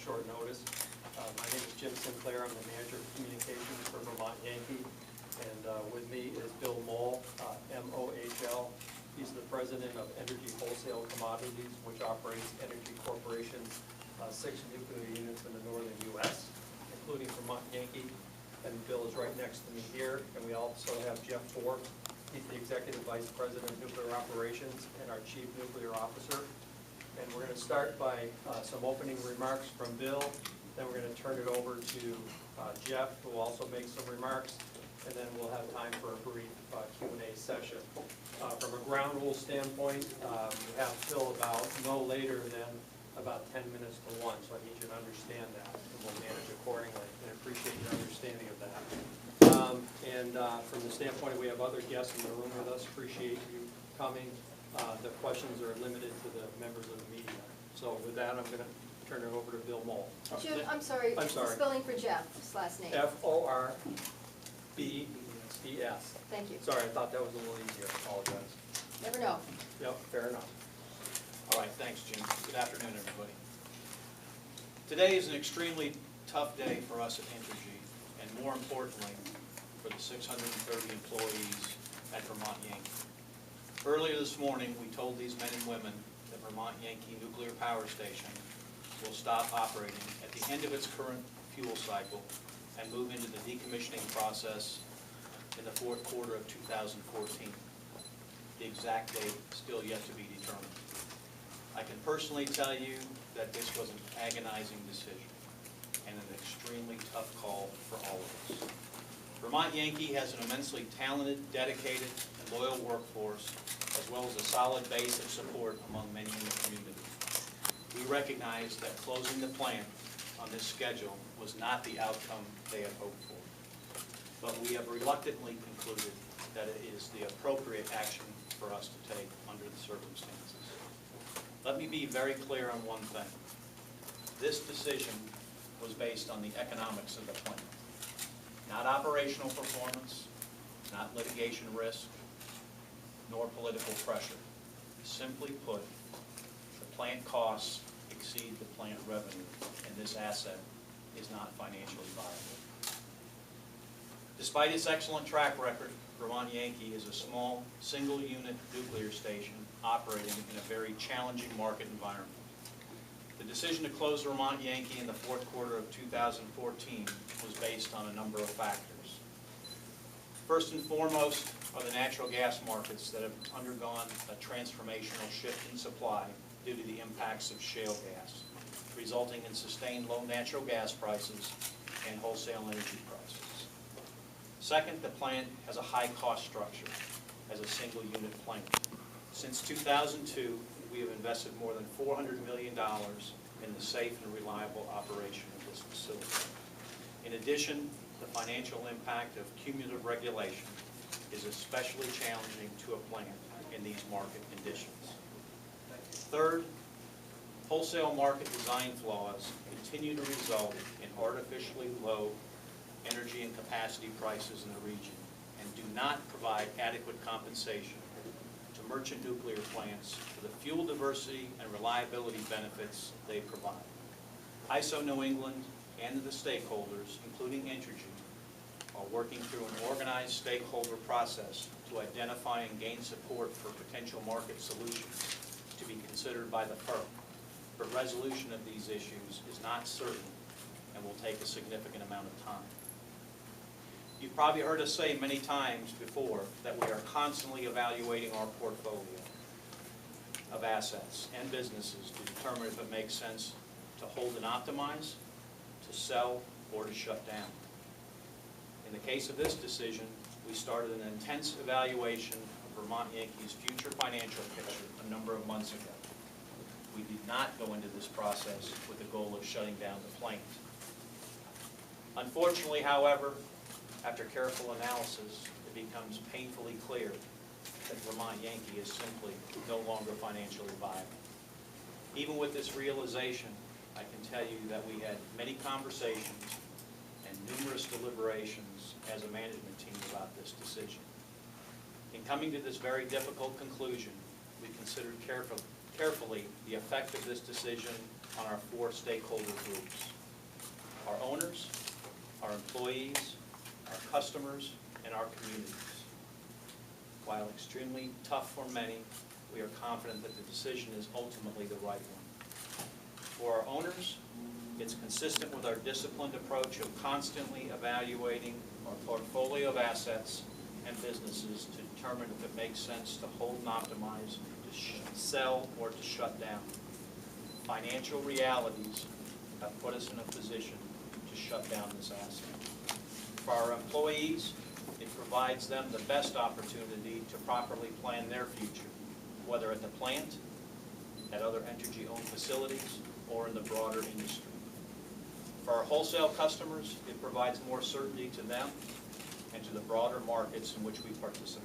short notice. My name is Jim Sinclair. I'm the manager of communications for Vermont Yankee. And with me is Bill Mohl, M-O-H-L. He's the president of Entergy Wholesale Commodities, which operates Entergy Corporation's 6 nuclear units in the northern U.S., including Vermont Yankee. And Bill is right next to me here. And we also have Jeff Forbes. He's the executive vice president of nuclear operations and our chief nuclear officer. And we're going to start by some opening remarks from Bill. Then we're going to turn it over to Jeff, who will also make some remarks. And then we'll have time for a brief Q&A session. From a ground rule standpoint, we have till about no later than about 10 minutes to 1, so I need you to understand that, and we'll manage accordingly, and I appreciate your understanding of that. From the standpoint, we have other guests in the room with us, appreciate you coming. The questions are limited to the members of the media. So with that, I'm going to turn it over to Bill Mohl. Jim, I'm sorry. Spelling for Jeff's last name. F-O-R-B-E-S. Thank you. Sorry, I thought that was a little easier. I apologize. Never know. Yep, fair enough. All right, thanks, Jim. Good afternoon, everybody. Today is an extremely tough day for us at Entergy, and more importantly, for the 630 employees at Vermont Yankee. Earlier this morning, we told these men and women that Vermont Yankee Nuclear Power Station will stop operating at the end of its current fuel cycle and move into the decommissioning process in the fourth quarter of 2014. The exact date still yet to be determined. I can personally tell you that this was an agonizing decision and an extremely tough call for all of us. Vermont Yankee has an immensely talented, dedicated, and loyal workforce, as well as a solid base of support among many in the community. We recognize that closing the plant on this schedule was not the outcome they had hoped for, but we have reluctantly concluded that it is the appropriate action for us to take under the circumstances. Let me be very clear on one thing. This decision was based on the economics of the plant, not operational performance, not litigation risk, nor political pressure. Simply put, the plant costs exceed the plant revenue, and this asset is not financially viable. Despite its excellent track record, Vermont Yankee is a small, single-unit nuclear station operating in a very challenging market environment. The decision to close Vermont Yankee in the fourth quarter of 2014 was based on a number of factors. First and foremost are the natural gas markets that have undergone a transformational shift in supply due to the impacts of shale gas, resulting in sustained low natural gas prices and wholesale energy prices. Second, the plant has a high cost structure as a single unit plant. Since 2002, we have invested more than $400 million in the safe and reliable operation of this facility. In addition, the financial impact of cumulative regulation is especially challenging to a plant in these market conditions. Third, wholesale market design flaws continue to result in artificially low energy and capacity prices in the region and do not provide adequate compensation to merchant nuclear plants for the fuel diversity and reliability benefits they provide. ISO New England and the stakeholders, including Entergy, are working through an organized stakeholder process to identify and gain support for potential market solutions to be considered by the FERC. But resolution of these issues is not certain and will take a significant amount of time. You've probably heard us say many times before that we are constantly evaluating our portfolio of assets and businesses to determine if it makes sense to hold and optimize, to sell, or to shut down. In the case of this decision, we started an intense evaluation of Vermont Yankee's future financial picture a number of months ago. We did not go into this process with the goal of shutting down the plant. Unfortunately, however, after careful analysis, it becomes painfully clear that Vermont Yankee is simply no longer financially viable. Even with this realization, I can tell you that we had many conversations and numerous deliberations as a management team about this decision. In coming to this very difficult conclusion, we considered carefully the effect of this decision on our four stakeholder groups: our owners, our employees, our customers, and our communities. While extremely tough for many, we are confident that the decision is ultimately the right one. For our owners, it's consistent with our disciplined approach of constantly evaluating our portfolio of assets and businesses to determine if it makes sense to hold and optimize, to sell, or to shut down. Financial realities have put us in a position to shut down this asset. For our employees, it provides them the best opportunity to properly plan their future, whether at the plant, at other Entergy-owned facilities, or in the broader industry. For our wholesale customers, it provides more certainty to them and to the broader markets in which we participate.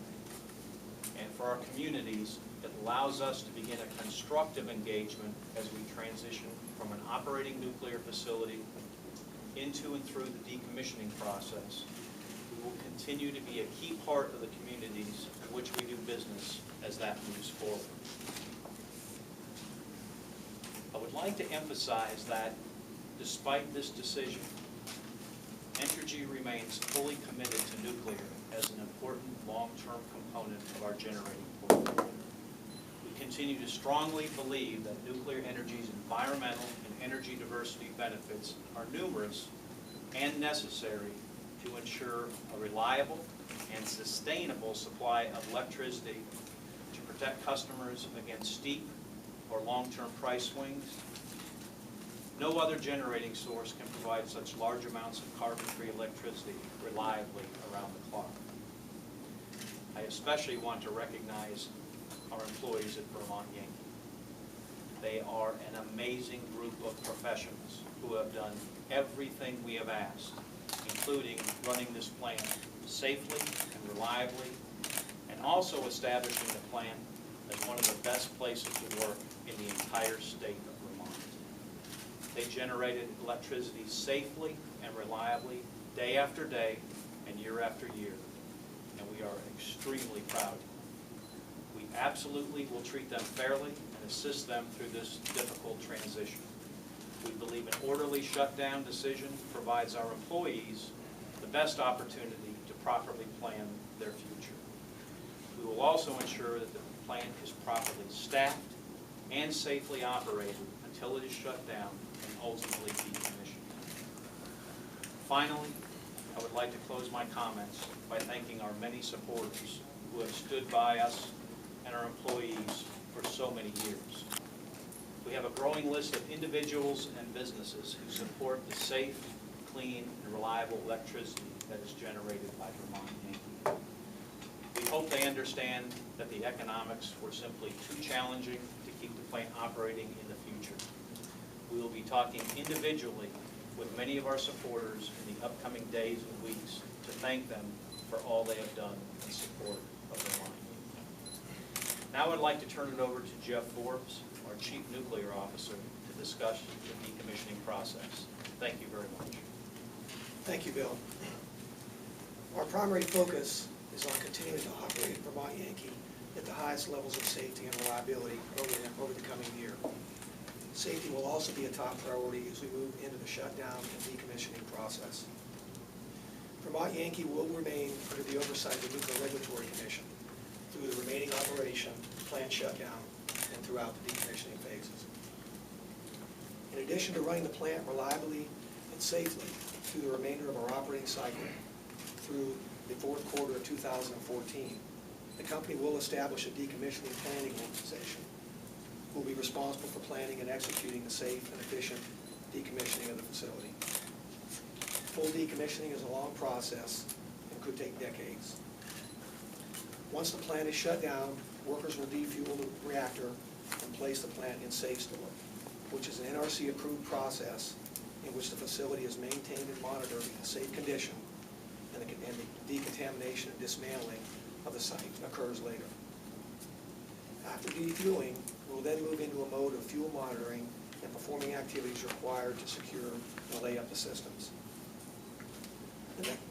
And for our communities, it allows us to begin a constructive engagement as we transition from an operating nuclear facility into and through the decommissioning process. We will continue to be a key part of the communities in which we do business as that moves forward. I would like to emphasize that despite this decision, Entergy remains fully committed to nuclear as an important long-term component of our generating portfolio. We continue to strongly believe that nuclear energy's environmental and energy diversity benefits are numerous and necessary to ensure a reliable and sustainable supply of electricity to protect customers against steep or long-term price swings. No other generating source can provide such large amounts of carbon-free electricity reliably around the clock. I especially want to recognize our employees at Vermont Yankee. They are an amazing group of professionals who have done everything we have asked, including running this plant safely and reliably, and also establishing the plant as one of the best places to work in the entire state of Vermont. They generated electricity safely and reliably, day after day and year after year, and we are extremely proud. We absolutely will treat them fairly and assist them through this difficult transition. We believe an orderly shutdown decision provides our employees the best opportunity to properly plan their future. We will also ensure that the plant is properly staffed and safely operated until it is shut down and ultimately decommissioned. Finally, I would like to close my comments by thanking our many supporters who have stood by us and our employees for so many years. We have a growing list of individuals and businesses who support the safe, clean, and reliable electricity that is generated by Vermont Yankee. We hope they understand that the economics were simply too challenging to keep the plant operating in the future. We will be talking individually with many of our supporters in the upcoming days and weeks to thank them for all they have done in support of Vermont Yankee. Now I'd like to turn it over to Jeff Forbes, our Chief Nuclear Officer, to discuss the decommissioning process. Thank you very much. Thank you, Bill. Our primary focus is on continuing to operate Vermont Yankee at the highest levels of safety and reliability over the coming year. Safety will also be a top priority as we move into the shutdown and decommissioning process. Vermont Yankee will remain under the oversight of the Nuclear Regulatory Commission through the remaining operation, plant shutdown, and throughout the decommissioning phases. In addition to running the plant reliably and safely through the remainder of our operating cycle through the fourth quarter of 2014, the company will establish a decommissioning planning organization who will be responsible for planning and executing the safe and efficient decommissioning of the facility. Full decommissioning is a long process and could take decades. Once the plant is shut down, workers will defuel the reactor and place the plant in safe store, which is an NRC-approved process in which the facility is maintained and monitored in a safe condition, and the decontamination and dismantling of the site occurs later. After defueling, we will then move into a mode of fuel monitoring and performing activities required to secure and lay up the systems.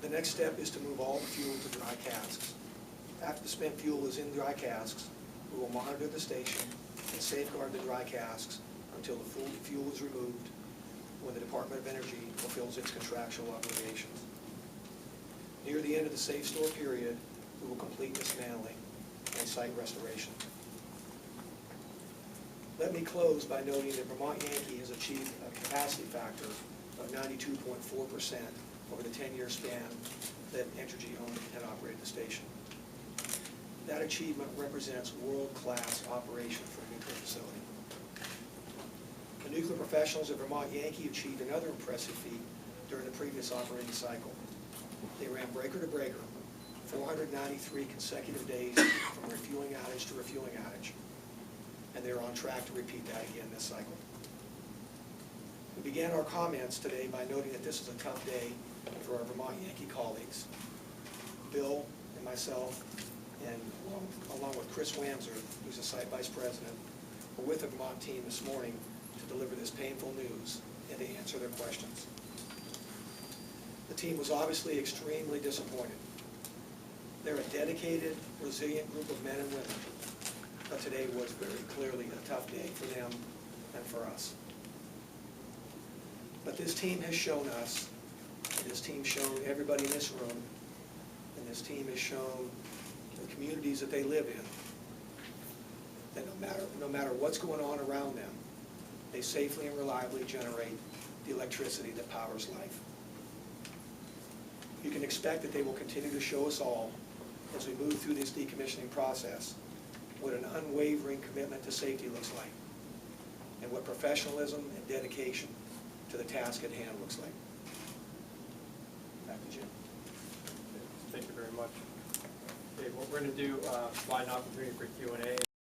The next step is to move all the fuel to dry casks. After the spent fuel is in dry casks, we will monitor the station and safeguard the dry casks until the fuel is removed when the Department of Energy fulfills its contractual obligations. Near the end of the safe store period, we will complete dismantling and site restoration. Let me close by noting that Vermont Yankee has achieved a capacity factor of 92.4% over the 10-year span that Entergy owned and operated the station. That achievement represents world-class operation for a nuclear facility. The nuclear professionals at Vermont Yankee achieved another impressive feat during the previous operating cycle. They ran breaker to breaker, 493 consecutive days from refueling outage to refueling outage, and they're on track to repeat that again this cycle. We began our comments today by noting that this is a tough day for our Vermont Yankee colleagues. Bill and myself, and along with Chris Wamser, who's the site vice president, were with the Vermont team this morning to deliver this painful news and to answer their questions. The team was obviously extremely disappointed. They're a dedicated, resilient group of men and women, but today was very clearly a tough day for them and for us. But this team has shown us, and this team showed everybody in this room, and this team has shown the communities that they live in, that no matter what's going on around them, they safely and reliably generate the electricity that powers life. You can expect that they will continue to show us all, as we move through this decommissioning process, what an unwavering commitment to safety looks like, and what professionalism and dedication to the task at hand looks like. Back to Jim. Thank you very much. Okay, what we're going to do, provide an opportunity for Q&A.